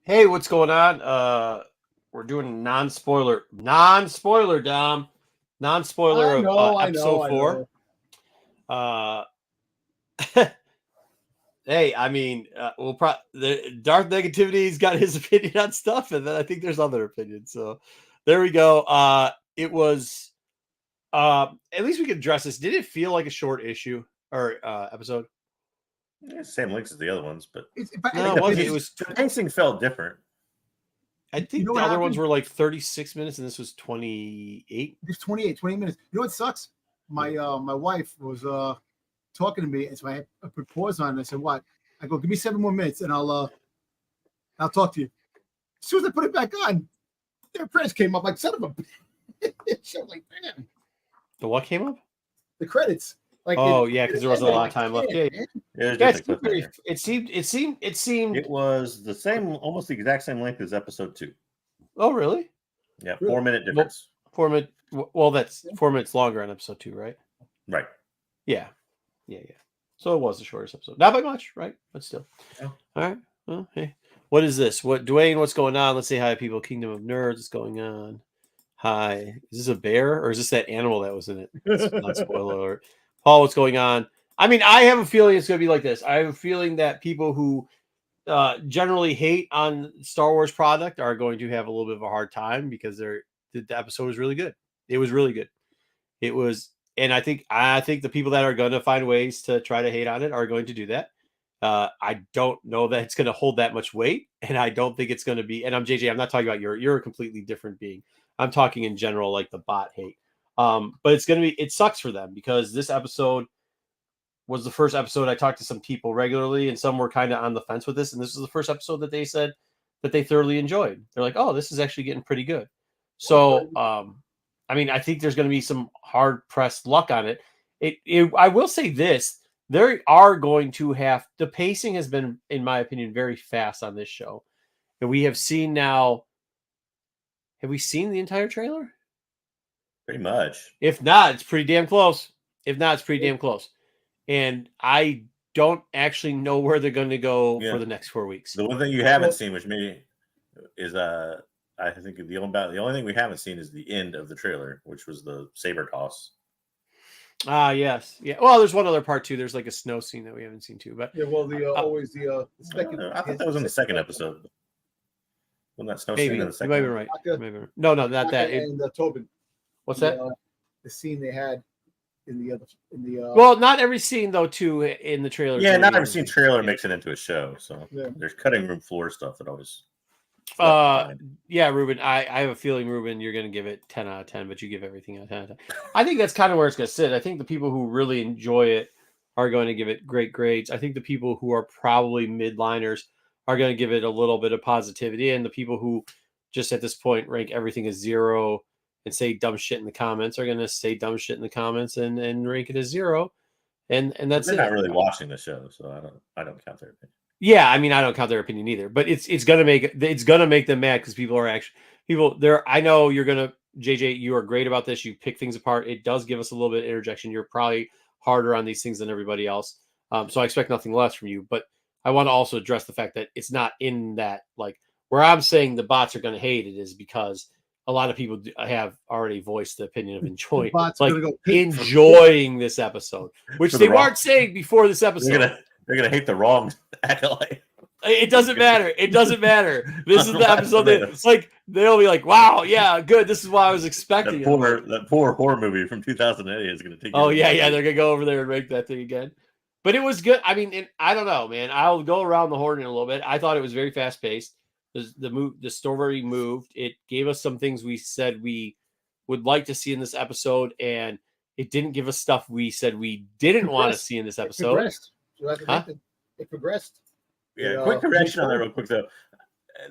Hey, what's going on? We're doing non-spoiler, Dom, non-spoiler I of know, I know, episode I 4. know. Uh, hey, I mean, the Darth Negativity's got his opinion on stuff, and then I think there's other opinions. So there we go. It was at least we could address this. Did it feel like a short issue or episode? Yeah, same lengths as the other ones, but No, it wasn't. It was. the pacing felt different. I think know the what other ones happened? were like 36 minutes, and this was 28. It's 20 minutes. You know what sucks? My wife was talking to me, and so I put pause on. And I said, "What?" I go, "Give me 7 more minutes, and I'll talk to you." As soon as I put it back on, their credits came up like son of a bitch. I'm like, man, The what came up? the credits. Like, Oh yeah, because there wasn't a lot of time left. Yeah, It was yeah. just a cliffhanger. It seemed. It was the same, almost the exact same length as episode 2. Oh really? Yeah, Really? 4-minute difference. 4 minute. Well, that's 4 minutes longer on episode 2, right? Right. Yeah. So it was the shortest episode, not by much, right? But still. Yeah. All right. Well, hey, what is this? What Dwayne? What's going on? Let's say hi, people. Kingdom of Nerds. What's going on? Hi. Is this a bear or is this that animal that was in it? It's not spoiler alert. Paul, what's going on? I mean, I have a feeling it's going to be like this. I have a feeling that people who generally hate on Star Wars product are going to have a little bit of a hard time because the episode was really good. It was really good. It was, and I think the people that are going to find ways to try to hate on it are going to do that. I don't know that it's going to hold that much weight, and I don't think it's going to be. And I'm JJ. I'm not talking about you're a completely different being. I'm talking in general, like the bot hate. But it's going to be. It sucks for them because this episode was the first episode I talked to some people regularly, and some were kind of on the fence with this. And this was the first episode that they said that they thoroughly enjoyed. They're like, "Oh, this is actually getting pretty good." So, I mean, I think there's going to be some hard pressed luck on it. I will say this: there are going to have the pacing has been, in my opinion, very fast on this show, and we have seen now. Have we seen the entire trailer? Pretty much. If not, it's pretty damn close. And I don't actually know where they're going to go for the next 4 weeks. The one thing you haven't seen, which maybe is I think the only thing we haven't seen is the end of the trailer, which was the saber toss. Yes, yeah. Well, there's one other part too. There's like a snow scene that we haven't seen too. But yeah, well, always the second. I thought that was in the second episode. Wasn't that snow maybe scene in the you second? might be right. No, not that. And Tobin. What's that? The scene they had in the well, not every scene though too in the trailer. Yeah, not every scene trailer makes it into a show. So there's cutting room floor stuff that always. Yeah, Ruben. I have a feeling, Ruben, you're going to give it 10 out of 10, but you give everything a 10 out of 10. I think that's kind of where it's going to sit. I think the people who really enjoy it are going to give it great grades. I think the people who are probably midliners are going to give it a little bit of positivity, and the people who just at this point rank everything as 0 and say dumb shit in the comments are going to say dumb shit in the comments and rank it as 0. And that's They're not really watching the show, so I don't count their opinion. Yeah, I mean, I don't count their opinion either, but it's gonna make them mad because people are actually there. I know you're gonna JJ. You are great about this. You pick things apart. It does give us a little bit of interjection. You're probably harder on these things than everybody else. So I expect nothing less from you. But I want to also address the fact that it's not in that like where I'm saying the bots are going to hate it is because a lot of people have already voiced the opinion of enjoying this episode, which they weren't saying before this episode. They're gonna hate the wrong acolyte. It doesn't matter. This is the episode that like they'll be like, "Wow, yeah, good. This is what I was expecting." That poor horror movie from 2008 is gonna take. Oh yeah, they're gonna go over there and make that thing again. But it was good. I mean, I don't know, man. I'll go around the horn in a little bit. I thought it was very fast paced. The story moved. It gave us some things we said we would like to see in this episode, and it didn't give us stuff we said we didn't want to see in this episode. It progressed. Yeah, quick correction on that real quick though.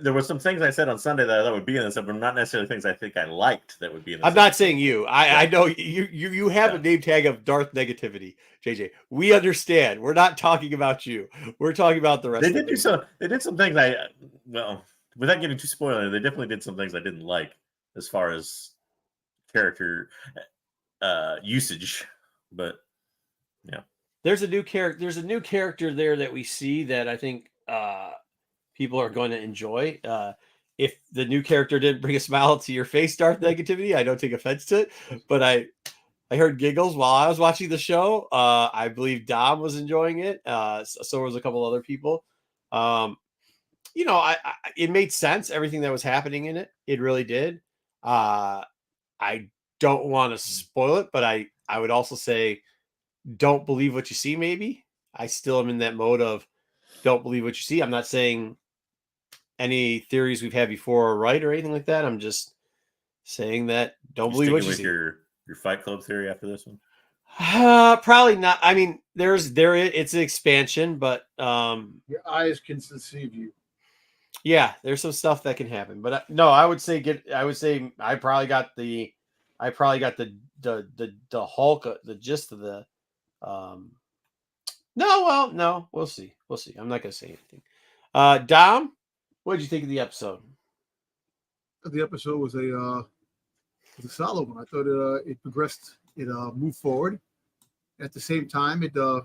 There were some things I said on Sunday that I thought would be in this, but not necessarily things I think I liked that would be in this. I'm not saying you. I know you have a name tag of Darth Negativity, JJ. We understand. We're not talking about you. We're talking about the rest. They did some things without getting too spoiler, they definitely did some things I didn't like as far as character usage, but yeah. There's a new character there that we see that I think people are going to enjoy. If the new character didn't bring a smile to your face, Darth Negativity, I don't take offense to it. But I heard giggles while I was watching the show. I believe Dom was enjoying it. So was a couple other people. It made sense, everything that was happening in it. It really did. I don't want to spoil it, but I would also say don't believe what you see. Maybe I still am in that mode of don't believe what you see. I'm not saying any theories we've had before are right or anything like that. I'm just saying that don't believe what you see. Your Fight Club theory after this one? Probably not. I mean, it's an expansion, but your eyes can deceive you. yeah, there's some stuff that can happen. But no, I would say I probably got the Hulk, the gist of the no, we'll see. I'm not gonna say anything. Dom, what did you think of the episode? The episode was a solid one. I thought it progressed. It moved forward. At the same time, there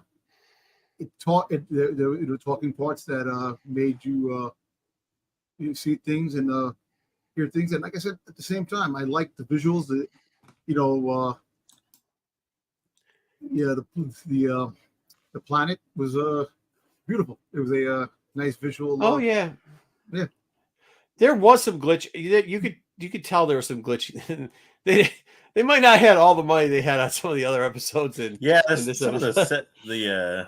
were talking parts that made you see things and hear things. And like I said, at the same time, I liked the visuals. The planet was beautiful. It was a nice visual. Oh yeah. There was some glitch. You could tell there was some glitch. They might not have had all the money they had on some of the other episodes. Some of the sets. Yeah.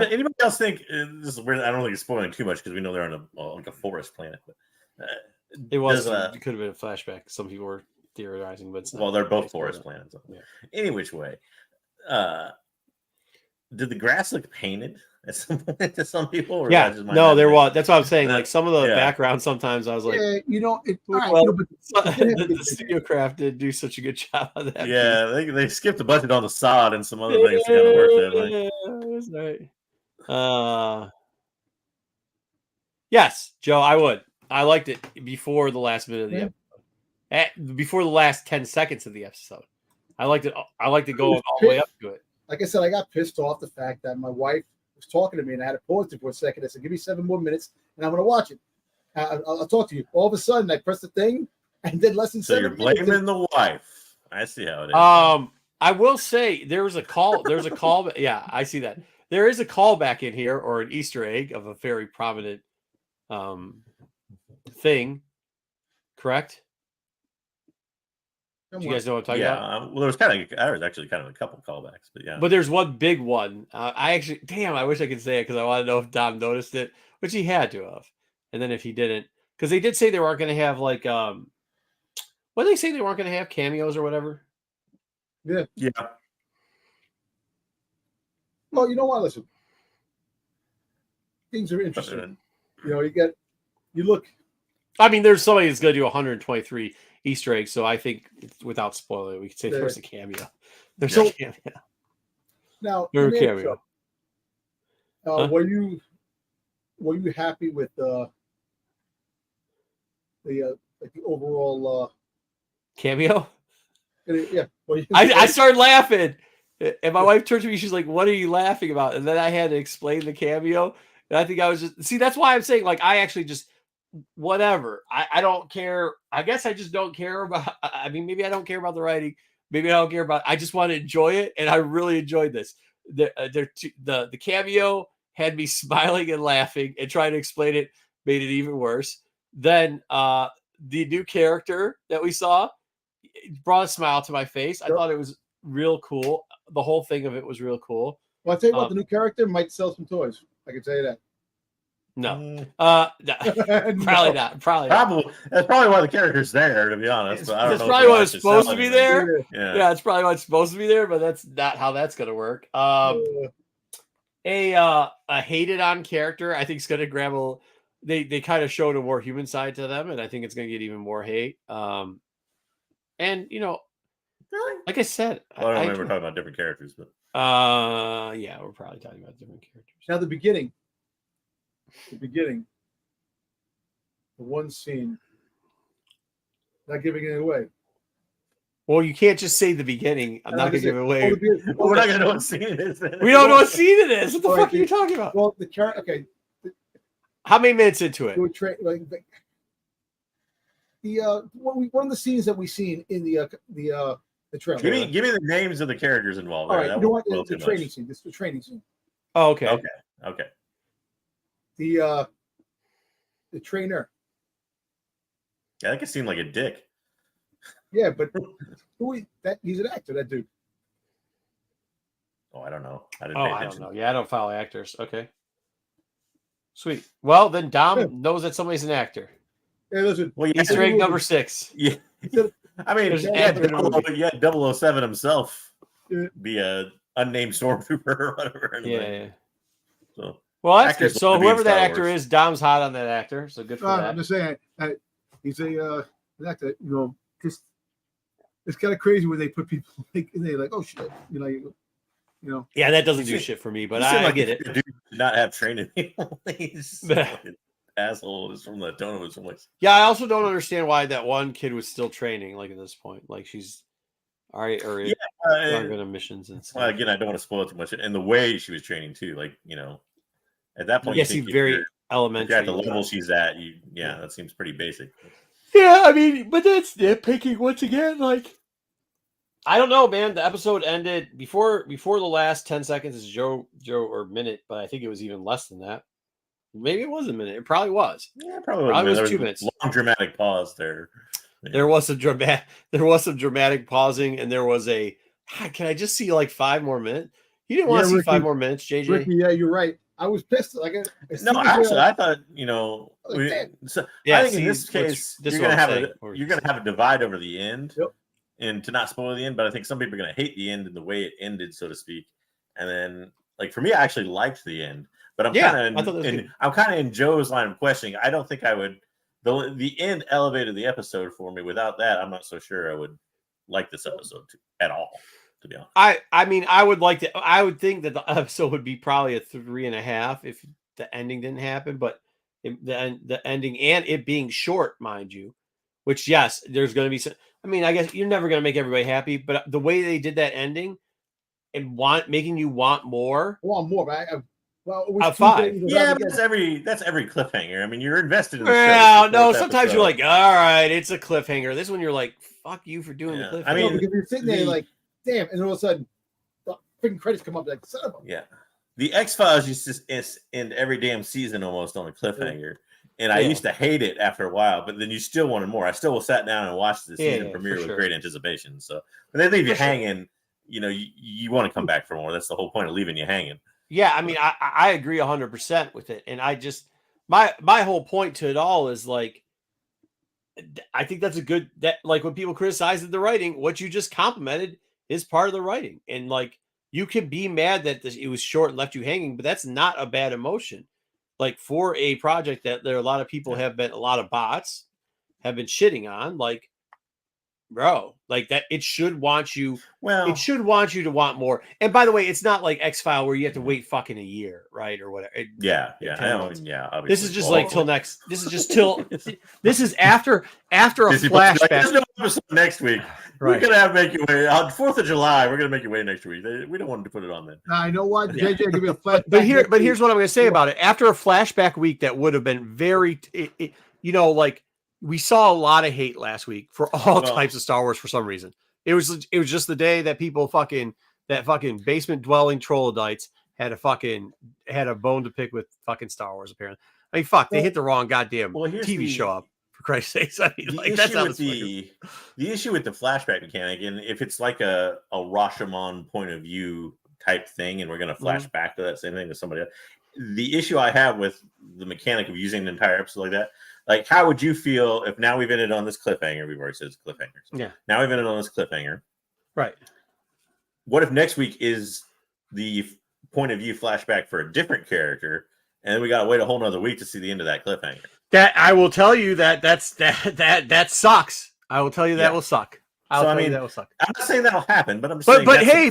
Anybody else think this is weird? I don't think it's spoiling too much because we know they're on a forest planet. But it was. It could have been a flashback. Some people were theorizing, but it's not. Well, they're both forest planets. Yeah. Any which way, did the grass look painted at some point to some people? Or no, there was. That's what I'm saying. Like some of the background, sometimes I was like, the studio craft did do such a good job on that. Yeah, they skipped a budget on the sod and some other things to kind of work that way. That's right. Yes, Joe, I would. I liked it before the last minute of the episode. Before the last 10 seconds of the episode. I liked it. I liked it going all the way up to it. Like I said, I got pissed off the fact that my wife was talking to me and I had to pause it for a second. I said, give me 7 more minutes and I'm going to watch it. I'll talk to you. All of a sudden, I pressed the thing and did less than 7 minutes. So you're blaming the wife. I see how it is. I will say there's a call. There's a call. Yeah, I see that. There is a callback in here or an Easter egg of a very prominent thing. Correct? Do you guys know what I'm talking about? Well, there was actually kind of a couple callbacks, but yeah. But there's one big one. I wish I could say it because I want to know if Dom noticed it, which he had to have. And then if he didn't, because they did say they weren't going to have like, what did they say they weren't going to have cameos or whatever? Yeah. Yeah. Well, you know what? Listen, things are interesting. You look. I mean, there's somebody that's going to do 123 Easter eggs, so I think without spoiling, we could say there's a cameo. There's a cameo. Now, there's a cameo. Were you happy with the overall cameo? Yeah. I started laughing, and my wife turned to me. She's like, "What are you laughing about?" And then I had to explain the cameo, and I think I was just that's why I'm saying like I actually just. Whatever. I don't care. I guess I just don't care about. I mean, maybe I don't care about the writing. Maybe I don't care about. I just want to enjoy it, and I really enjoyed this. The cameo had me smiling and laughing, and trying to explain it made it even worse. Then the new character that we saw brought a smile to my face. I thought it was real cool. The whole thing of it was real cool. Well, I'll tell you what, the new character might sell some toys. I can tell you that. No. No. Probably not. Probably that's probably why the character's there, to be honest. But I don't that's probably why it's supposed to be there. Yeah, it's probably why it's supposed to be there, but that's not how that's gonna work. A hated on character, I think is gonna grab they kind of showed a more human side to them, and I think it's gonna get even more hate. And like I said, I don't remember talking about different characters, but yeah, we're probably talking about different characters. Now the beginning, the one scene, not giving it away. Well, you can't just say the beginning. I'm not going to give it away. We're not going to know what scene it is. We don't know what scene it is. What the fuck are you talking about? Well, the character. Okay, How many minutes into it? Like one of the scenes that we seen in the trailer. Give me the names of the characters involved. All right, That you know what? won't The too training much. scene. This is the training scene. Oh, okay. Okay. The trainer. Yeah, that could seem like a dick. Yeah, but he's an actor, that dude. Oh, I don't know. I didn't Oh, pay I attention. don't know. Yeah, I don't follow actors. Okay. Sweet. Well, then Dom knows that somebody's an actor. Hey, listen. Well, yeah, Easter egg number 6. Yeah. I mean, There's an yeah, actor in the movie. 007 himself be a unnamed stormtrooper or whatever. Yeah. So, well, that's good. actors So want to be in whoever that Star actor Wars. is, Dom's hot on that actor. So good for that. I'm just saying he's an actor. You know, just it's kind of crazy when they put people like they're like, oh shit, you know. Yeah, that doesn't You do see- shit for me, but You seem I like get a it. dude who did not have training. He's like an asshole is from the tone of his voice. Yeah, I also don't understand why that one kid was still training. Like at this point, like she's all right, or Yeah, going on missions and stuff. well, again, I don't want to spoil too much. And the way she was training too, like at that point, Yeah, you seemed think very if you're elementary. at the level she's at, that seems pretty basic. Yeah, I mean, but that's nitpicking once again. Like, I don't know, man. The episode ended before the last 10 seconds is Joe or minute, but I think it was even less than that. Maybe it was a minute. It probably was. Yeah, probably Probably was there 2 a minutes. long dramatic pause there. Yeah. There was some dramatic pausing, and there was a. Can I just see like 5 more minutes? You didn't want to see Ricky, 5 more minutes, JJ. Ricky, yeah, you're right. I was pissed. Like, No, actually, I thought Yeah, I think in this case this is you're what gonna I'm have saying. you're gonna have a divide over the end, Yep. and to not spoil the end. But I think some people are gonna hate the end and the way it ended, so to speak. And then, like for me, I actually liked the end, but I'm kind of in Joe's line of questioning. I don't think I would. The end elevated the episode for me. Without that, I'm not so sure I would like this episode at all. To be honest, I mean, I would think that the episode would be probably a 3.5 if the ending didn't happen, but the ending and it being short, mind you, which yes, there's going to be some. I mean, I guess you're never going to make everybody happy, but the way they did that ending and making you want more. I want more, but A 5. yeah, but that's every cliffhanger. I mean, you're invested in the well, show. no, sometimes you're like, all right, it's a cliffhanger. This one, you're like, fuck you for doing the cliffhanger. I mean, because you're sitting there like, damn, and all of a sudden, the freaking credits come up like, son of a. Yeah. The X-Files used to end every damn season almost on a cliffhanger. And I used to hate it after a while, but then you still wanted more. I still sat down and watched the season premiere with great anticipation. So when they leave you hanging, you want to come back for more. That's the whole point of leaving you hanging. Yeah, I mean, I agree 100% with it. And I just, my whole point to it all is like, I think that's like when people criticize the writing, what you just complimented is part of the writing. And like, you can be mad that it was short and left you hanging, but that's not a bad emotion. Like for a project that there are a lot of people a lot of bots have been shitting on, like, bro, like that, it should want you to want more. And by the way, it's not like X-File where you have to wait fucking a year, right? Or whatever. Obviously. This is just like till next. This is just till. This is after a flashback. There's no episode next week. Right. We're gonna make you wait on 4th of July. We're gonna make you wait next week. We don't want to put it on then. Now I know what JJ give me a flashback. But here's what I'm gonna say about it. After a flashback week, that would have been very. Like we saw a lot of hate last week for all types of Star Wars for some reason. It was just the day that people fucking basement dwelling troglodytes had a bone to pick with fucking Star Wars. Apparently, I mean, they hit the wrong goddamn TV show up. For Christ's sakes, I mean, like that's how the issue with the flashback mechanic, and if it's like a Rashomon point of view type thing, and we're going to flash back to that same thing with somebody else. The issue I have with the mechanic of using an entire episode like that, like how would you feel if now we've ended on this cliffhanger? We've already said it's cliffhangers. Yeah. Now we've ended on this cliffhanger. Right. What if next week is the point of view flashback for a different character, and then we got to wait a whole nother week to see the end of that cliffhanger? That I will tell you that sucks. I will tell you that will suck. That will suck. I'm not saying that'll happen, but I'm just saying. But hey,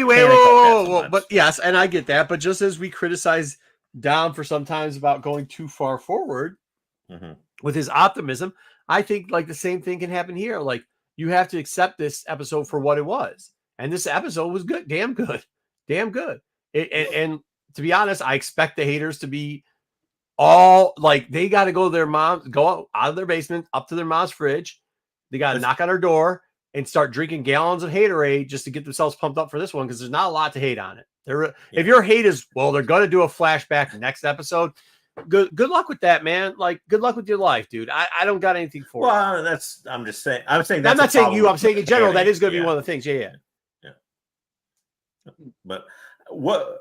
wait, whoa. But yes, and I get that. But just as we criticize Dom for sometimes about going too far forward with his optimism, I think like the same thing can happen here. Like you have to accept this episode for what it was, and this episode was good, damn good. And to be honest, I expect the haters to be all like they got to go to their mom, go out of their basement, up to their mom's fridge. They got to knock on her door and start drinking gallons of haterade just to get themselves pumped up for this one because there's not a lot to hate on it. If your hate is, well, they're going to do a flashback next episode. Good luck with that, man. Like, good luck with your life, dude. I don't got anything for it. Well, I'm just saying. I'm saying that's I'm not saying you. I'm saying in general that is going to be one of the things. Yeah. But what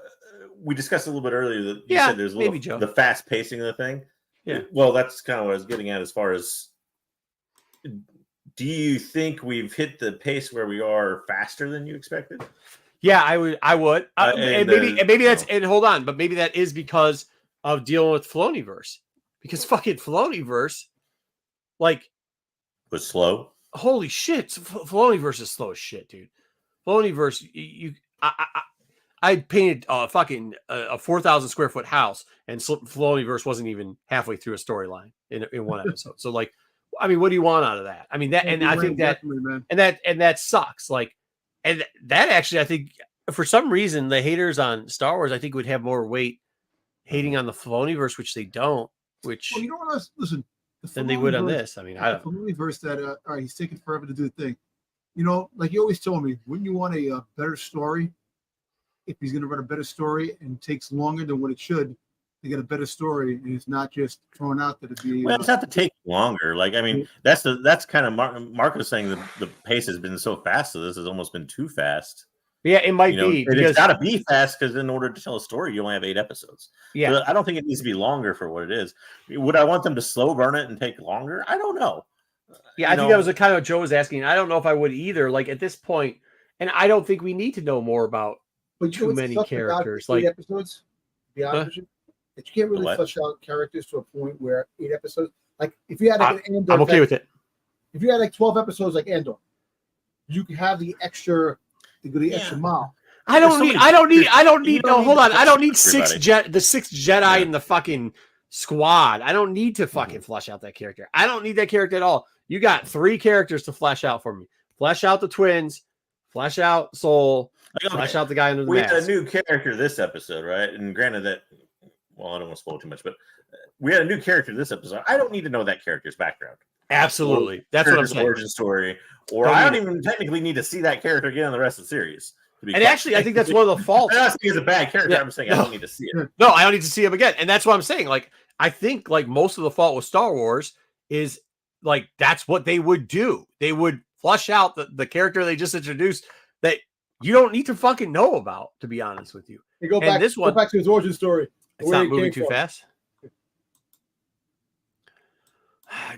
we discussed a little bit earlier that you said there's a little the fast pacing of the thing. Yeah. Well, that's kind of what I was getting at as far as. Do you think we've hit the pace where we are faster than you expected? Yeah, I would. And maybe that's and hold on, but maybe that is because of dealing with Filoniverse, because fucking Filoniverse, like, was slow. Holy shit, Filoniverse is slow as shit, dude. Filoniverse, I painted a 4,000 square foot house, and Filoniverse wasn't even halfway through a storyline in one episode. So, like, I mean, what do you want out of that? I mean, that, and I think that, and that sucks. Like, and that actually, I think for some reason, the haters on Star Wars, I think would have more weight hating on the Filoniverse, which they don't. Which, well, you know what? Listen, than they would on this. I mean, I don't. The Filoniverse that all right, he's taking forever to do the thing. You know, like you always told me, wouldn't you want a better story? If he's going to write a better story and takes longer than what it should to get a better story, and it's not just thrown out that it'd be. Well, it's not to take longer. Like, I mean, that's kind of Mark was saying the pace has been so fast. So this has almost been too fast. Yeah, it might be. Because it's got to be fast because in order to tell a story, you only have 8 episodes. Yeah, so I don't think it needs to be longer for what it is. Would I want them to slow burn it and take longer? I don't know. Yeah, I think that was kind of what Joe was asking. I don't know if I would either. Like at this point, and I don't think we need to know more about too many characters. Like 8 episodes. To be honest with you, that you can't really flesh out characters to a point where 8 episodes. Like if you had like an Andor, I'm okay with it. If you had like 12 episodes like Andor, you could have the extra. Extra mile. I don't need. No, hold on. I don't need the sixth Jedi in the fucking squad. I don't need to fucking flesh out that character. I don't need that character at all. You got 3 characters to flesh out for me. Flesh out the twins. Flesh out Soul. Flesh out the guy under the mask. We had a new character this episode, right? And granted that, well, I don't want to spoil too much, but we had a new character this episode. I don't need to know that character's background. Absolutely. That's what I'm saying. Origin story. Or I don't even technically need to see that character again in the rest of the series. And actually, I think that's one of the faults. I'm not saying he's a bad character. Yeah, I'm saying I don't need to see it. No, I don't need to see him again. And that's what I'm saying. Like, I think like most of the fault with Star Wars is like that's what they would do. They would flush out the character they just introduced that you don't need to fucking know about, to be honest with you. Hey, go back to his origin story. It's not moving too fast.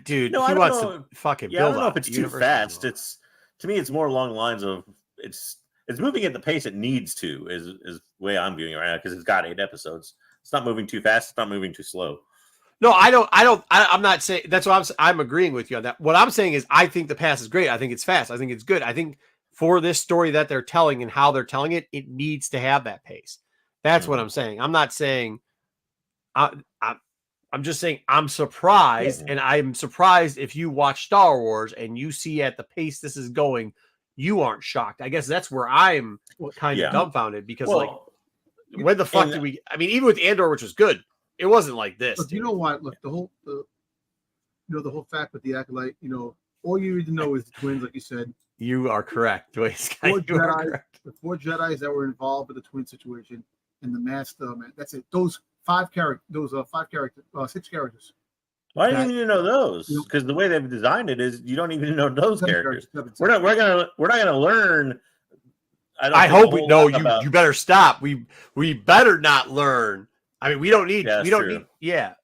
Dude, no, he wants to fucking build up. I don't know if it's too fast. It's to me, it's more along the lines of it's moving at the pace it needs to. Is the way I'm viewing it right now because it's got 8 episodes. It's not moving too fast. It's not moving too slow. No, I'm not saying that's what I'm agreeing with you on that. What I'm saying is I think the pass is great. I think it's fast. I think it's good. I think for this story that they're telling and how they're telling it, it needs to have that pace. That's what I'm saying. I'm not saying I'm just saying I'm surprised, and I'm surprised if you watch Star Wars and you see at the pace this is going, you aren't shocked. I guess that's where I'm kind of dumbfounded because, like, when the fuck did we? I mean, even with Andor, which was good, it wasn't like this. Look, you know what? Look, the whole fact with the Acolyte. You know, all you need to know is the twins, like you said. You are correct, Dwayne. The 4 Jedis that were involved with the twin situation and the master man. That's it. Those 6 characters. Why do you even know those? Because the way they've designed it is you don't even know those characters. We're not gonna learn. I hope we know you better stop. We better not learn. I mean, we don't need. Yeah.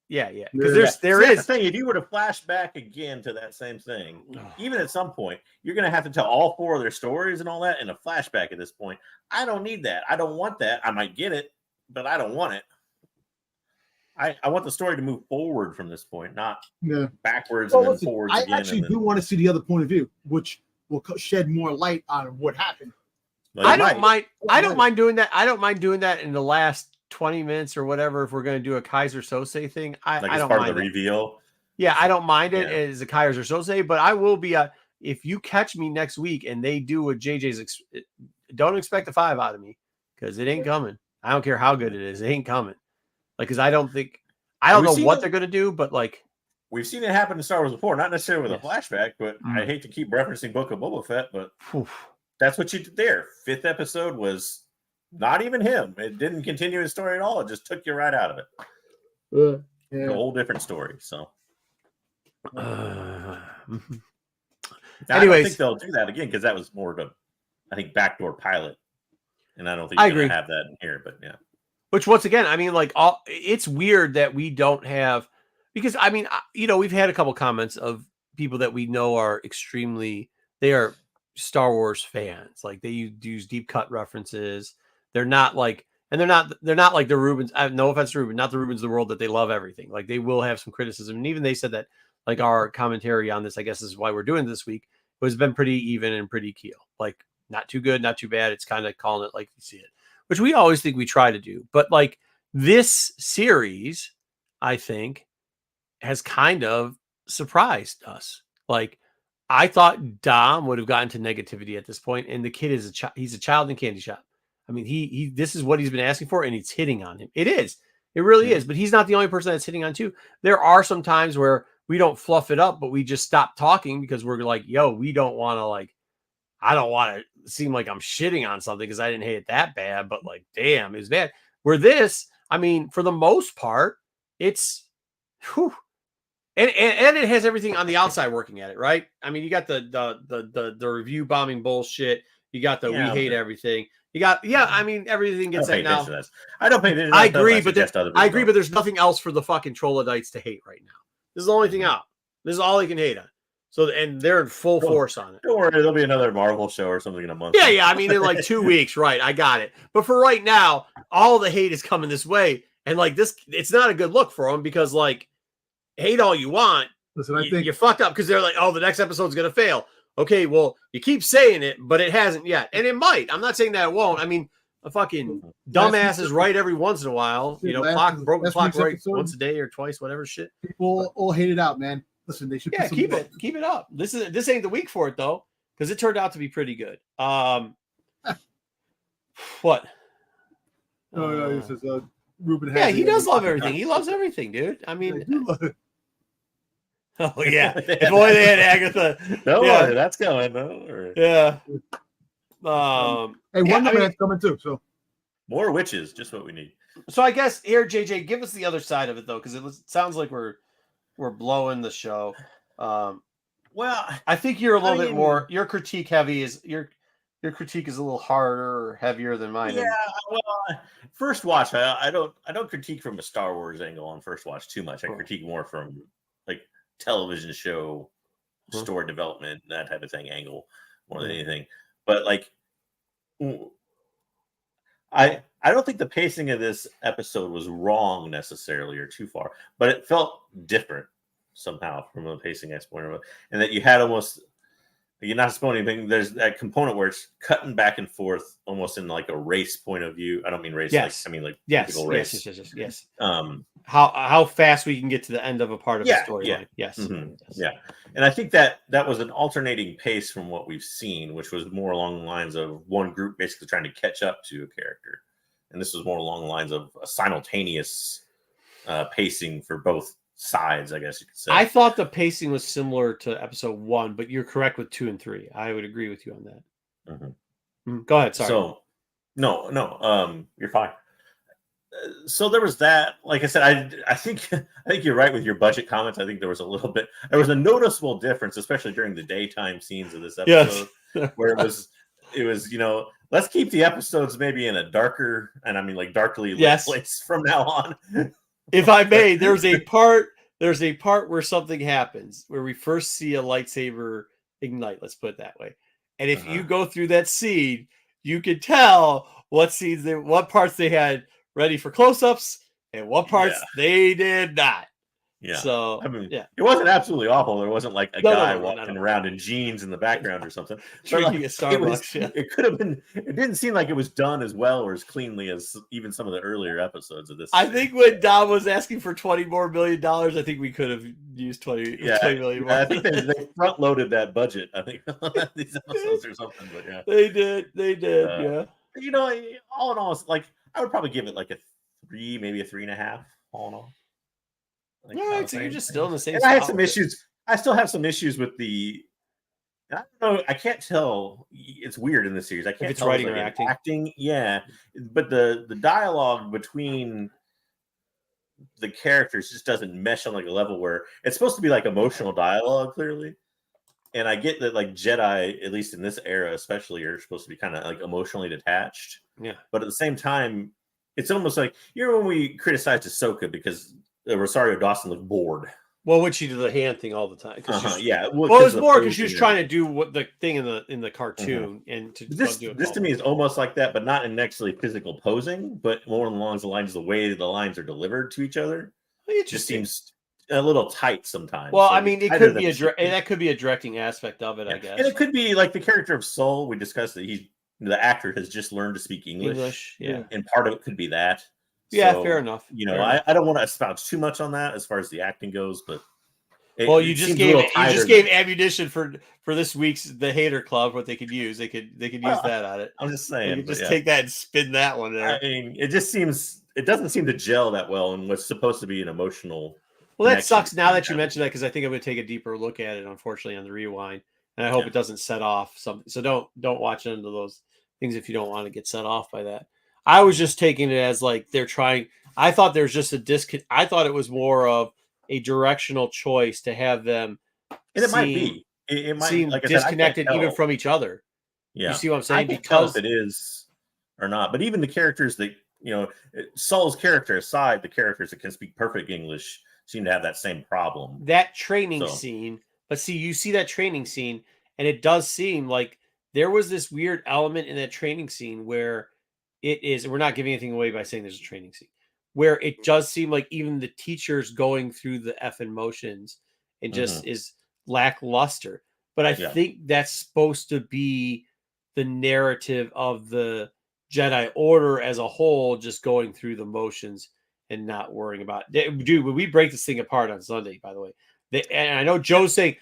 Because there is. The thing, if you were to flash back again to that same thing, even at some point, you're going to have to tell all 4 of their stories and all that in a flashback at this point. I don't need that. I don't want that. I might get it, but I don't want it. I want the story to move forward from this point, not backwards and then forwards again. I actually do want to see the other point of view, which will shed more light on what happened. Well, I don't mind doing that. I don't mind doing that in the last 20 minutes or whatever. If we're going to do a Kaiser Sose thing, I don't mind of the reveal. Yeah, I don't mind it as a Kaiser Sose, but I will be if you catch me next week and they do what JJ's don't expect a 5 out of me because it ain't coming. I don't care how good it is, it ain't coming. Like, because I I don't know what they're going to do, but like we've seen it happen in Star Wars before, not necessarily with a flashback, but I hate to keep referencing Book of Boba Fett, but that's what you did there. 5th episode was not even him. It didn't continue his story at all. It just took you right out of it. A whole different story. So, anyways, I don't think they'll do that again because that was more of a, I think, backdoor pilot, and I don't think you're going to have that in here. But yeah, which once again, I mean, like, it's weird that we don't have, because I mean, you know, we've had a couple comments of people that we know are they are Star Wars fans. Like they use deep cut references. They're not like, and they're not like the Rubens. I have no offense to Ruben, not the Rubens of the world that they love everything. Like they will have some criticism. And even they said that like our commentary on this, I guess is why we're doing this week, has been pretty even and pretty keel. Like not too good, not too bad. It's kind of calling it like you see it, which we always think we try to do. But like this series, I think, has kind of surprised us. Like I thought Dom would have gotten to negativity at this point, and the kid is he's a child in candy shop. I mean, he this is what he's been asking for, and it's hitting on him. It really is. But he's not the only person that's hitting on too. There are some times where we don't fluff it up, but we just stop talking because we're like, yo, we don't want to like, I don't want to seem like I'm shitting on something because I didn't hate it that bad, but like, damn, it's bad. Where this, I mean, for the most part, it's whew. And it has everything on the outside working at it, right? I mean, you got the review bombing bullshit. You got the we hate everything. You got I mean, everything gets that now. I don't pay attention. I agree, but there's nothing else for the fucking Trolodites to hate right now. This is the only thing out. This is all they can hate on. So, and they're in full force on it. Don't worry, there'll be another Marvel show or something in a month. Yeah. I mean, in like 2 weeks, right? I got it. But for right now, all the hate is coming this way, and like this, it's not a good look for them because like. Hate all you want. Listen, I think you fucked up because they're like, oh, the next episode's gonna fail. Okay, well, you keep saying it, but it hasn't yet, and it might. I'm not saying that it won't. I mean, a fucking dumbass is right every once in a while. You know, broken clock right once a day or twice, whatever shit. People all hate it out, man. Listen, they should keep it up. This ain't the week for it though, because it turned out to be pretty good. What? No, this is Ruben. Yeah, he does love everything. He loves everything, dude. I mean. Oh yeah, if only they had Agatha. That's going. No, yeah. Hey, Wonder Man's coming too. So more witches, just what we need. So I guess here, JJ, give us the other side of it though, because it sounds like we're blowing the show. Well, I think you're a little bit more. Your critique heavy is your critique is a little harder or heavier than mine. Yeah. Well, first watch, I don't critique from a Star Wars angle on first watch too much. I critique more from like television show, story development, that type of thing angle more than anything. But like, I don't think the pacing of this episode was wrong necessarily or too far, but it felt different somehow from a pacing point of view, and that you had almost. You're not supposed anything. There's that component where it's cutting back and forth, almost in like a race point of view. I don't mean race. Yes. Like, I mean like typical race. Yes. How fast we can get to the end of a part of the story. Yeah. Yes. Mm-hmm. Yeah. And I think that was an alternating pace from what we've seen, which was more along the lines of one group basically trying to catch up to a character, and this was more along the lines of a simultaneous pacing for both sides, I guess you could say. I thought the pacing was similar to episode 1, but you're correct with 2 and 3. I would agree with you on that. Mm-hmm. Go ahead. Sorry. So, no, you're fine. So there was that. Like I said, I think you're right with your budget comments. I think there was a noticeable difference, especially during the daytime scenes of this episode, where it was let's keep the episodes maybe in a darker, and I mean like darkly lit place from now on. If I may, there's a part where something happens where we first see a lightsaber ignite. Let's put it that way. And if you go through that scene, you can tell what parts they had ready for close-ups and what parts they did not. Yeah. So I mean, it wasn't absolutely awful. There wasn't like a guy walking around in jeans in the background or something. Drinking a Starbucks. It could have been. It didn't seem like it was done as well or as cleanly as even some of the earlier episodes of this. I think when Dom was asking for $20 million more, I think we could have used 20 million more. I think they front loaded that budget. I think these episodes or something. But yeah, they did. Yeah. All in all, it's like I would probably give it like a 3, maybe a 3.5. All in all. Like, all right, so you're just still in the same. And I had some issues. I still have some issues with the. I don't know. I can't tell. It's weird in this series. I can't if it's tell writing like or acting. Acting, yeah. But the dialogue between the characters just doesn't mesh on like a level where it's supposed to be like emotional dialogue, clearly. And I get that like Jedi, at least in this era, especially, are supposed to be kind of like emotionally detached. Yeah. But at the same time, it's almost like when we criticized Ahsoka because Rosario Dawson looked bored. Well, would she do the hand thing all the time? Yeah. Well, it was more because she was trying to do what the thing in the cartoon and to this to me is almost like that, but not in actually physical posing, but more along the lines of the way the lines are delivered to each other. It just seems a little tight sometimes. Well, I mean, it could be that could be a directing aspect of it, I guess. And it could be like the character of Soul. We discussed that the actor has just learned to speak English. Yeah. And part of it could be that. Yeah, fair enough. I don't want to espouse too much on that as far as the acting goes, but you just gave ammunition for this week's The Hater Club, what they could use. They could use that on it. I'm just saying. Just take that and spin that one there. I mean, it doesn't seem to gel that well in what's supposed to be an emotional. Well, that sucks now that you mentioned that, because I think I'm going to take a deeper look at it, unfortunately, on the rewind. And I hope it doesn't set off something. So don't watch into those things if you don't want to get set off by that. I was just taking it as like they're trying. I thought there's just a disconnect. I thought it was more of a directional choice to have them. And it might be. It might seem like disconnected even from each other. Yeah. You see what I'm saying? Because it is or not. But even the characters that, Saul's character aside, the characters that can speak perfect English seem to have that same problem. That training scene. But see, you see that training scene, and it does seem like there was this weird element in that training scene where it is, and we're not giving anything away by saying there's a training scene, where it does seem like even the teacher's going through the effing motions and just is lackluster. But I think that's supposed to be the narrative of the Jedi Order as a whole, just going through the motions and not worrying about it. Dude, when we break this thing apart on Sunday, by the way, and I know Joe's saying,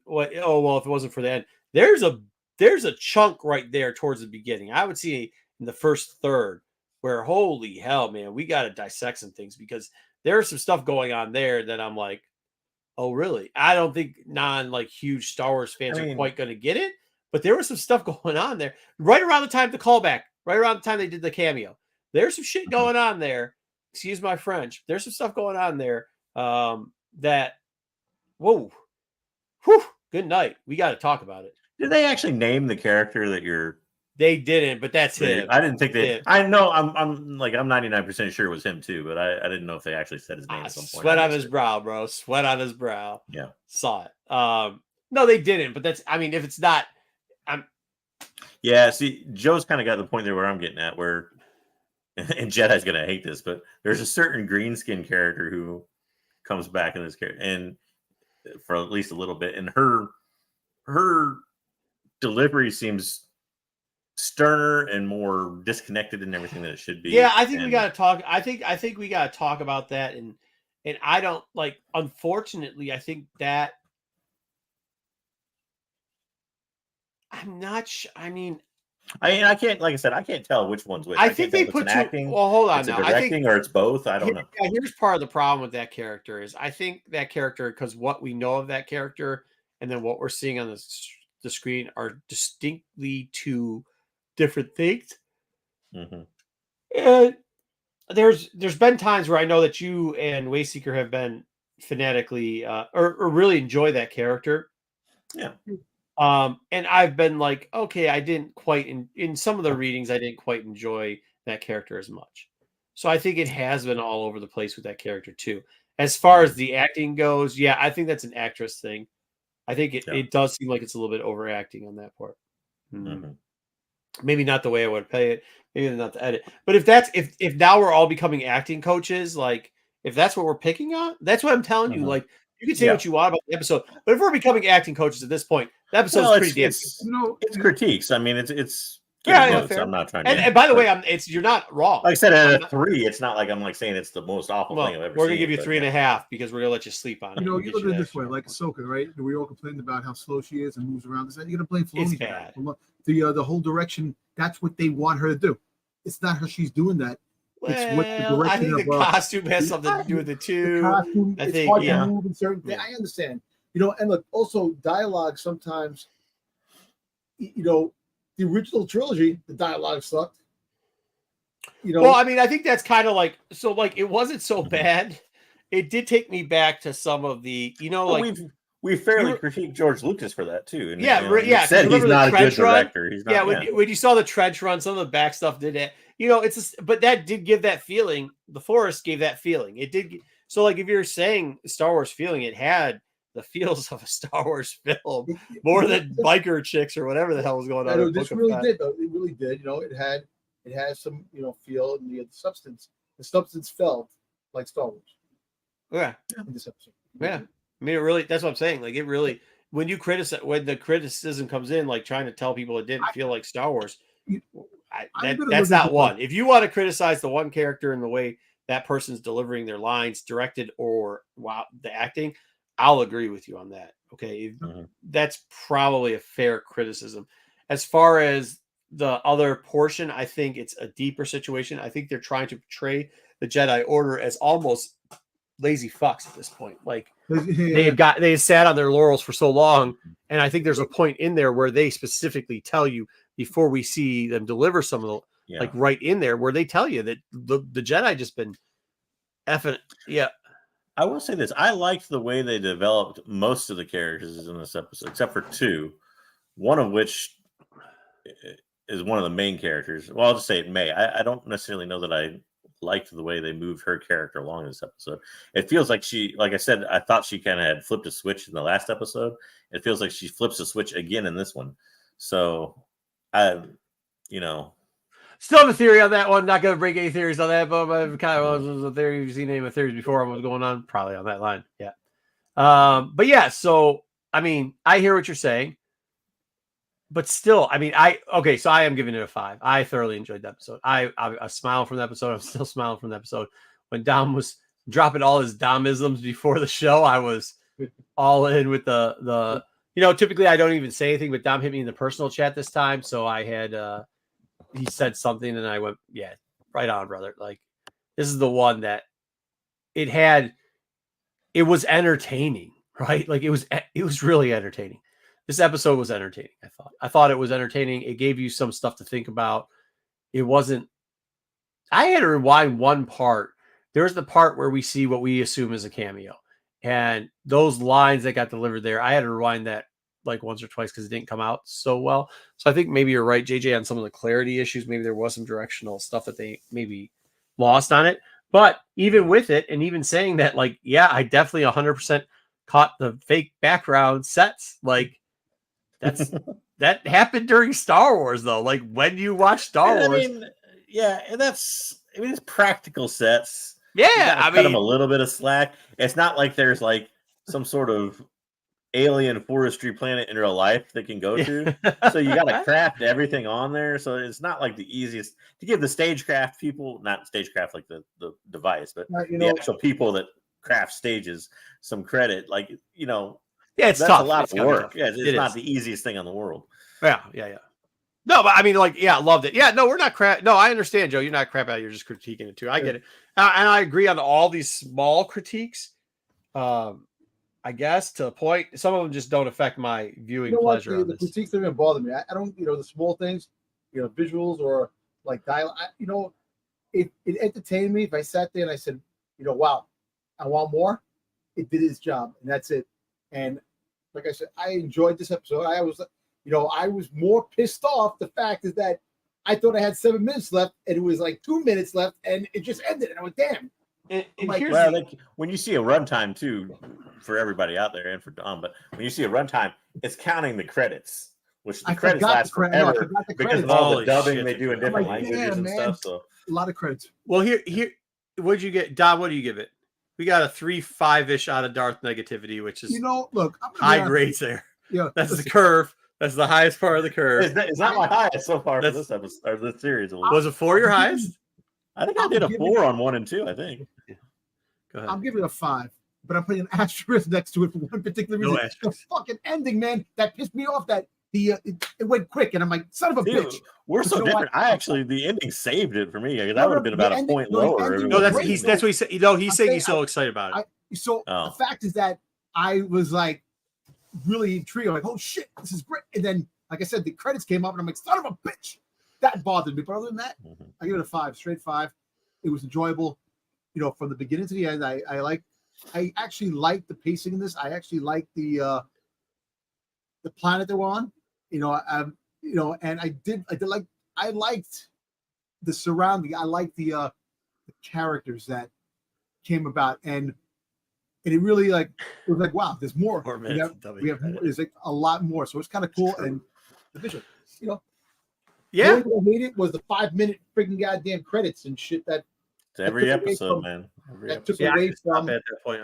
what? Oh, well, if it wasn't for the end, there's a chunk right there towards the beginning. I would see in the first third where, holy hell, man, we got to dissect some things, because there's some stuff going on there that I'm like, oh, really? I don't think huge Star Wars fans are quite going to get it, but there was some stuff going on there right around the time the callback, right around the time they did the cameo. There's some shit going on there. Excuse my French. There's some stuff going on there that, whoa, whew, good night. We got to talk about it. Did they actually name the character that you're? They didn't, but that's him. I didn't think they. I know. I'm 99% sure it was him too, but I didn't know if they actually said his name at some point. Sweat on his brow, bro. Sweat on his brow. Yeah, saw it. No, they didn't. But that's. I mean, if it's not, Yeah. See, Joe's kind of got the point there where I'm getting at, where, and Jedi's gonna hate this, but there's a certain green skin character who comes back in this character, and for at least a little bit, and her delivery seems sterner and more disconnected than everything that it should be. Yeah, I think we got to talk. I think we got to talk about that, and I don't like. Unfortunately, I think that I'm not. I mean, I can't. Like I said, I can't tell which one's which. I think they put acting. Well, hold on now. I think, or it's both. I don't know. Yeah, here's part of the problem with that character is I think that character, because what we know of that character and then what we're seeing on the screen are distinctly two different things. And there's been times where I know that you and Wayseeker have been fanatically or really enjoy that character. Yeah. And I've been like, okay, I didn't quite in some of the readings, I didn't quite enjoy that character as much. So I think it has been all over the place with that character too. As far as the acting goes, yeah, I think that's an actress thing. I think it does seem like it's a little bit overacting on that part. Maybe not the way I would play it, maybe not the edit. But if now we're all becoming acting coaches, like if that's what we're picking on, that's what I'm telling you. Like you can say what you want about the episode, but if we're becoming acting coaches at this point, the episode's pretty damn. It's critiques. I mean, it's fair. I'm not trying to. And by the way, you're not wrong. Like I said, at a 3, it's not like I'm like saying it's the most awful thing I've ever seen. We're gonna give you 3.5 because we're gonna let you sleep on it. You look at it this way, like Ahsoka, right? We all complained about how slow she is and moves around. You're gonna blame Filoni. It's bad. The whole direction. That's what they want her to do. It's not her. She's doing that. It's what the Well, I direction think the costume has something to do with it too. The costume, I it's think, hard yeah. to move in certain things. I understand. And look, also dialogue sometimes, the original trilogy, the dialogue sucked. Well, I mean, I think that's kind of like, so like it wasn't so bad. It did take me back to some of the, we fairly critiqued George Lucas for that too. And, yeah. Said he's not a good director. He's not. Yeah, when you saw the trench run, some of the back stuff did it. But that did give that feeling. The Forest gave that feeling. It did. So, like, if you're saying Star Wars feeling, it had the feels of a Star Wars film more than biker chicks or whatever the hell was going on. This really did, though. It really did. It had some, feel, and the substance. The substance felt like Star Wars. Yeah. In this episode. Yeah. I mean, it really, that's what I'm saying. Like, it really, when the criticism comes in, like trying to tell people it didn't feel like Star Wars, that's not one. If you want to criticize the one character and the way that person's delivering their lines, directed or the acting, I'll agree with you on that. Okay. That's probably a fair criticism. As far as the other portion, I think it's a deeper situation. I think they're trying to portray the Jedi Order as almost lazy fucks at this point. Like they had sat on their laurels for so long, and I think there's a point in there where they specifically tell you before we see them deliver some of the like right in there where they tell you that the Jedi just been effing. Yeah, I will say this: I liked the way they developed most of the characters in this episode, except for two, one of which is one of the main characters. Well, I'll just say it May. I don't necessarily know that I liked the way they moved her character along in this episode. It feels like like I said, I thought she kind of had flipped a switch in the last episode. It feels like she flips a switch again in this one. So still have a theory on that one. Not going to break any theories on that, but I kind of was a theory. You've seen any of the theories before. What was going on? Probably on that line. Yeah. But yeah, so I mean, I hear what you're saying. But still, I mean, so I am giving it a 5. I thoroughly enjoyed the episode. I smiled from the episode. I'm still smiling from the episode. When Dom was dropping all his Domisms before the show, I was all in with the typically I don't even say anything, but Dom hit me in the personal chat this time. So I had, he said something and I went, yeah, right on, brother. Like, this is the one that it was entertaining, right? Like it was really entertaining. This episode was entertaining. I thought it was entertaining. It gave you some stuff to think about. It wasn't. I had to rewind one part. There's the part where we see what we assume is a cameo, and those lines that got delivered there. I had to rewind that like once or twice because it didn't come out so well. So I think maybe you're right, JJ, on some of the clarity issues. Maybe there was some directional stuff that they maybe lost on it. But even with it, and even saying that, like, yeah, I definitely 100% caught the fake background sets, like. That happened during Star Wars, though. Like when you watch Star Wars, it's practical sets. Yeah, cut them a little bit of slack. It's not like there's like some sort of alien forestry planet in real life they can go to. So you got to craft everything on there. So it's not like the easiest to give the stagecraft people, not stagecraft like the device, but the actual people that craft stages some credit. Like yeah, it's that's tough. A lot of work. Yeah, it's not the easiest thing in the world. Yeah. No, but I mean, like, yeah, I loved it. Yeah, no, we're not crap. No, I understand, Joe. You're not crap out. You're just critiquing it too. I get it, and I agree on all these small critiques. I guess to a point, some of them just don't affect my viewing pleasure. The critiques don't even bother me. I don't, the small things, visuals or like dialogue. It entertained me. If I sat there and I said, wow, I want more. It did its job, and that's it. And like I said, I enjoyed this episode. I was more pissed off. The fact is that I thought I had 7 minutes left, and it was like 2 minutes left, and it just ended. And I went, damn. When you see a runtime too, for everybody out there and for Dom, but when you see a runtime, it's counting the credits, which the credits last forever because of all the dubbing they do in different languages and stuff. So a lot of credits. Well, here, what'd you get, Dom? What do you give it? We got a 3.5-ish out of Darth negativity, which is look, high grades there. Yeah, that's the curve. That's the highest part of the curve. It's not my highest so far for this episode or this series. Was it 4 your highest? I think I did a 4 on 1 and 2. I think. Yeah. Go ahead. I'm giving it a 5, but I'm putting an asterisk next to it for one particular reason. The fucking ending, man, that pissed me off. That it went quick, and I'm like, son of a bitch. We're But so you know different. what? I actually, the ending saved it for me. That No, would have been about a ending- point no, the lower. ending No, was that's great, that's what he said. You know, he's saying he's so excited about it. So the fact is that I was like really intrigued. I'm like, oh shit, this is great. And then, like I said, the credits came up, and I'm like, son of a bitch. That bothered me. But other than that, I give it a 5, straight 5. It was enjoyable. You know, from the beginning to the end. I actually liked the pacing in this. I actually liked the planet they were on. You know, and I liked the surrounding. I liked the characters that came about, and it really it was like, wow, there's more. We have there's like a lot more, so it's kind of cool. And the visual, you know, yeah. The only thing I hated was the 5-minute freaking goddamn credits and shit that. It's every episode, man. That took away from at that point.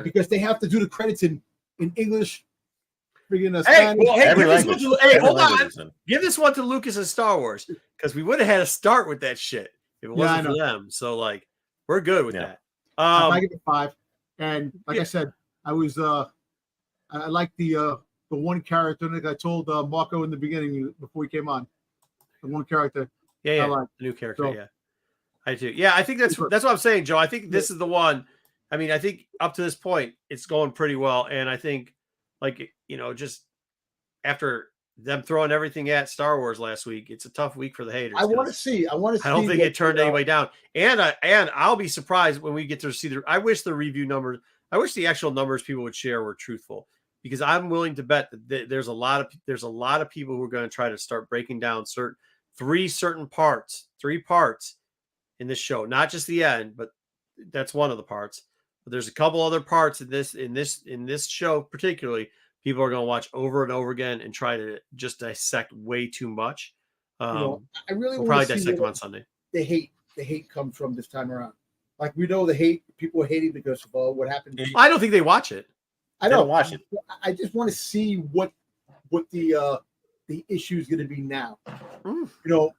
Because they have to do the credits in English. Hold on. Give this one to Lucas and Star Wars, because we would have had to start with that shit if it wasn't for them. So like, we're good with that. I give it 5, and like I said, I was I like the one character. Like I told Marco in the beginning before we came on, the one character. Yeah, the new character. So, I do. Yeah, I think that's what I'm saying, Joe. I think this is the one. I mean, I think up to this point, it's going pretty well, and I think, like, you know, just after them throwing everything at Star Wars last week, it's a tough week for the haters. I want to see. I don't think it turned anybody down, and I'll be surprised when we get to see I wish the review numbers. I wish the actual numbers people would share were truthful, because I'm willing to bet that there's a lot of people who are going to try to start breaking down three parts in this show, not just the end, but that's one of the parts. But there's a couple other parts in this show, particularly, people are going to watch over and over again and try to just dissect way too much. I really we'll probably dissect them on Sunday. The hate comes from this time around. Like, we know the hate, people are hating because of what happened. I don't think they watch it. I don't watch it. I just want to see what the issue is going to be now. You know,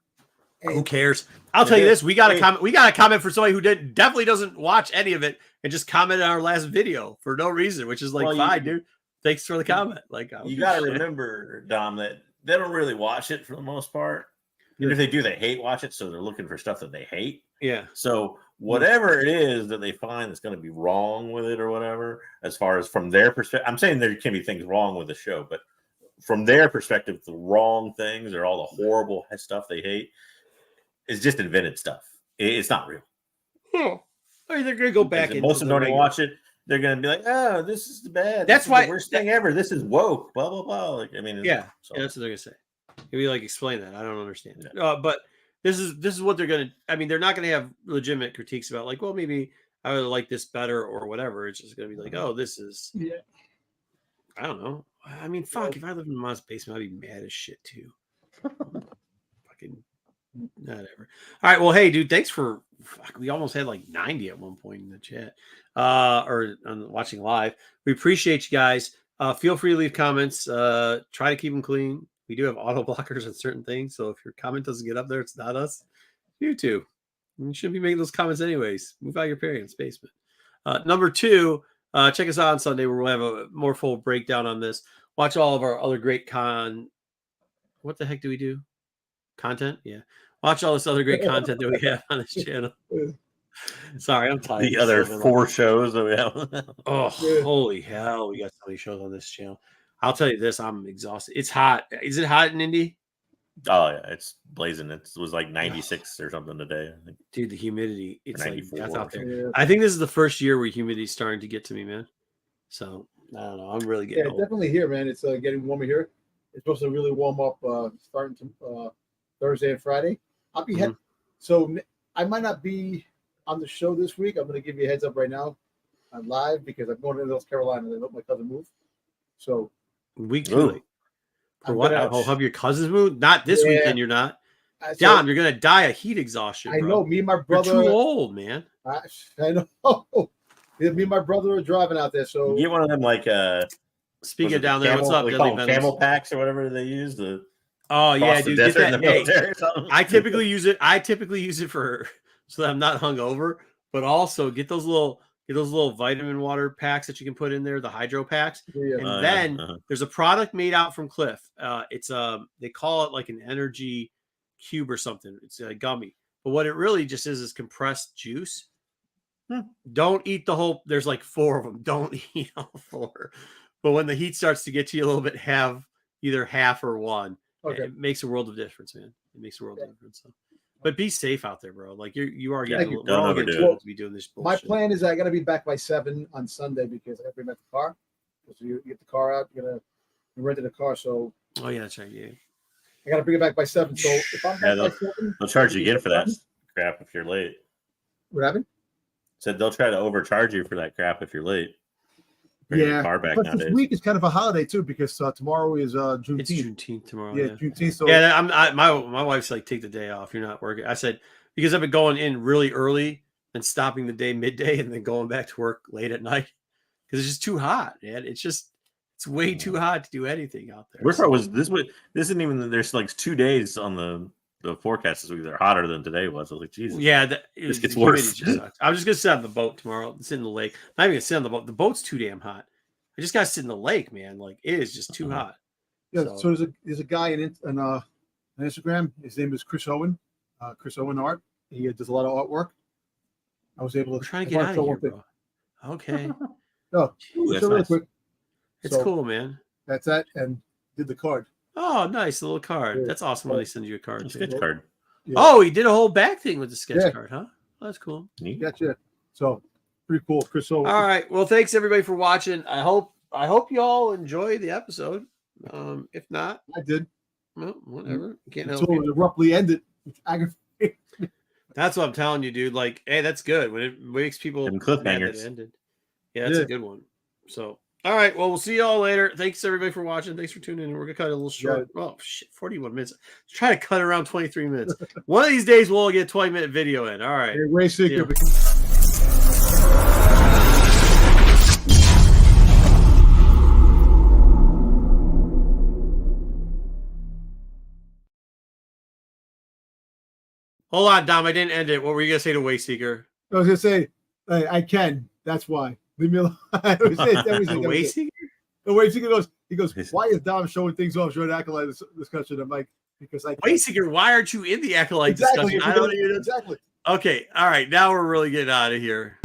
who cares? I'll tell you this: we got a comment. We got a comment for somebody who definitely doesn't watch any of it and just commented on our last video for no reason, which is like, fine, dude. Thanks for the comment. Like, you got to remember, Dom, that they don't really watch it for the most part. And if they do, they hate watch it, so they're looking for stuff that they hate. Yeah. So whatever it is that they find that's going to be wrong with it or whatever, as far as from their perspective, I'm saying there can be things wrong with the show, but from their perspective, the wrong things or all the horrible stuff they hate is just invented stuff. It's not real. I mean, they're going to go back. Most of them don't watch it. They're going to be like, "Oh, this is bad. That's why the worst thing ever. This is woke." Blah blah blah. Like, I mean, that's what they're going to say. Maybe like explain that. I don't understand. But this is what they're going to. I mean, they're not going to have legitimate critiques about, like, well, maybe I would like this better or whatever. It's just going to be like, oh, this is. Yeah. I don't know. I mean, fuck. If I lived in mom's basement, I'd be mad as shit too. Fucking. Whatever. All right. Well, hey, dude, thanks for. We almost had like 90 at one point in the chat, or on watching live. We appreciate you guys. Feel free to leave comments. Try to keep them clean. We do have auto blockers on certain things, so if your comment doesn't get up there, it's not us. YouTube. You shouldn't be making those comments anyways. Move out your parents' basement. Number 2, check us out on Sunday where we'll have a more full breakdown on this. Watch all of our other great What the heck do we do? Content? Yeah. Watch all this other great content that we have on this channel. Sorry, I'm tired. The other 4 shows that we have. Oh, holy hell. We got so many shows on this channel. I'll tell you this, I'm exhausted. It's hot. Is it hot in Indy? Oh, yeah. It's blazing. It was like 96 or something today, I think. Dude, the humidity. It's like that's out there. Yeah. I think this is the first year where humidity's starting to get to me, man. So, I don't know. I'm really getting old. Definitely here, man. It's getting warmer here. It's supposed to really warm up starting to Thursday and Friday. I'll be so I might not be on the show this week. I'm going to give you a heads up right now. I'm live because I'm going to North Carolina. They help my cousin move. So week 2. For what? I'll have your cousins move? Not this weekend. You're not. Dom, you're gonna die of heat exhaustion. I know. Me and my brother. You're too old, man. I know. Me and my brother are driving out there. So get one of them, like speaking down there. What's up, camel packs or whatever they use. Oh yeah, dude. Get that. Hey, I typically use it. For so that I'm not hungover, but also get those little Get those little vitamin water packs that you can put in there, the hydro packs. Yeah. And then there's a product made out from Cliff. It's they call it like an energy cube or something. It's a gummy. But what it really just is compressed juice. Don't eat the whole. There's like 4 of them. Don't eat all 4. But when the heat starts to get to you a little bit, have either half or one. Okay. It makes a world of difference, man. It makes a world of difference. So. But be safe out there, bro. Like you are getting we're all getting to be doing this bullshit. My plan is I gotta be back by 7 on Sunday because I gotta bring back the car. So you get the car out, you rented a car, so oh yeah, that's right. Yeah. I gotta bring it back by 7. So if I'm back by 7, they'll charge you again for that crap if you're late. What happened? Said they'll try to overcharge you for that crap if you're late. Car back but nowadays. This week is kind of a holiday too because tomorrow is Juneteenth. It's Juneteenth tomorrow. Yeah, Juneteenth. So my wife's like, take the day off. You're not working. I said because I've been going in really early and stopping the day midday and then going back to work late at night because it's just too hot, man. It's way too hot to do anything out there. Worst part was this isn't even. There's like 2 days on the forecast this week that are hotter than today was. I was like, Jesus. Yeah, this gets worse. I'm just gonna sit on the boat tomorrow. Sit in the lake. I'm not even gonna sit on the boat. The boat's too damn hot. I just gotta sit in the lake, man. Like it is just too hot. Yeah. So there's a guy on Instagram. His name is Chris Owen. Chris Owen Art. He does a lot of artwork. I was able to try to get out of here, bro. Okay. No, really quick. It's cool, man. That's that, and did the card. Oh, nice, a little card. Yeah. That's awesome when they send you a card. Sketch card. Yeah. Oh, he did a whole back thing with the sketch card, huh? Oh, that's cool. Gotcha. So pretty cool, Chris Owen. All right. Well, thanks everybody for watching. I hope you all enjoyed the episode. If not, I did. Well, whatever. Can't help Until you. it abruptly ended. That's what I'm telling you, dude. Like, hey, that's good when it makes people and cliffhangers. That ended. Yeah, that's a good one. So, all right. Well, we'll see y'all later. Thanks everybody for watching. Thanks for tuning in. We're gonna cut it a little short. Yeah. Oh shit, 41 minutes. Let's try to cut around 23 minutes. One of these days we'll get a 20-minute video in. All right. Hey, Ray Seeker. Hold on, Dom. I didn't end it. What were you gonna say to Wayseeker? I was gonna say, I can. That's why. Leave me alone. That was it. Wayseeker? The Wayseeker goes, why is Dom showing things off during the ACOLYTE discussion? I'm like, because I Wayseeker, why aren't you in the ACOLYTE discussion? I don't even exactly. Okay, all right. Now we're really getting out of here.